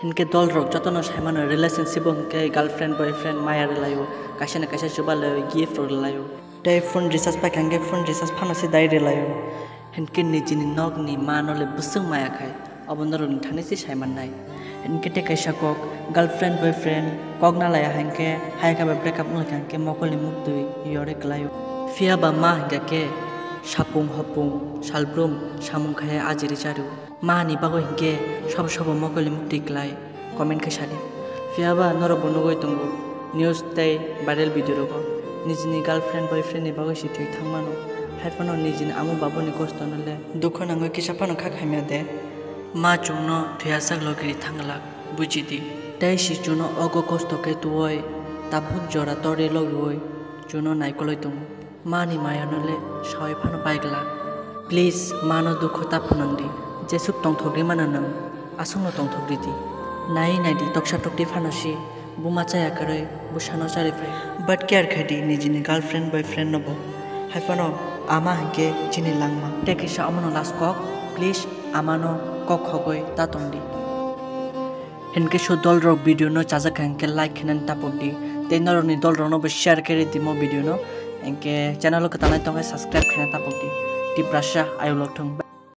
इनके दल रोक जतन साइमान रिलेशनशिप इनके गर्लफ्रेंड बॉयफ्रेंड माया रिलायो कैसे न कैसे चुबा ले गिफ्ट रिलायो ते फोन रिचार्ज पैक हंगे फोन रिचार्ज फानो से दाई रिलायो इनके निजिनी नग नि मानो ले बुसुं माया खाय अब नरो थाने से साइमान नाय इनके ते कैसा कक गर्लफ्रेंड बॉयफ्रेंड कक ना लाया हंके हाय का ब्रेकअप मुल हंके मकल नि मुक दुई योरे कलायो फिया बा मा हंगे के सापुं हपुं सालब्रुम सामुं खाय आजिरि चारु मानि बागो हिंगे सब सब मकलि मुक्ति क्लाय कमेंट के सादी फियाबा नरो बनगोय तंगो न्यूज तै वायरल वीडियो रगो निजिनि गर्लफ्रेंड बॉयफ्रेंड नि बागो सिथि थांमानो हायफानो निजिनि आमु बाबुनि कष्ट नले दुख नांगो किसाफानो खाखायमा दे मा चुंनो थुयासाक लगरि थांगला बुजिदि तै सिचुनो अगो कष्ट के तुय ताफुक जरा तरे लगोय चुनो नायकलय तंगो मानि मायानले सयफानो पाइगला प्लीज मानो दुख ताफुनंदि जेसुक तंथोग्रि मानन आसुनो तंथोग्रिदि नाई नाइदि तक्सा तक्ति फानोसि बुमा चाया करे बुसानो चारिफ्राय बाट केयार खादि निजिनि गर्लफ्रेंड बॉयफ्रेंड नबो हायफानो आमा हंके चिनि लांमा टेकिसा अमनो लास्ट कक प्लीज आमानो कक खगय तातंदि इनके शो दल रक वीडियो नो चाजा हंके लाइक खनन तापदि तेनरनि दल रनो बे शेयर करे दिमो वीडियो नो इनके चैनल को तनाय तंगे सब्सक्राइब खनन तापदि टिप्राशा आयलक थं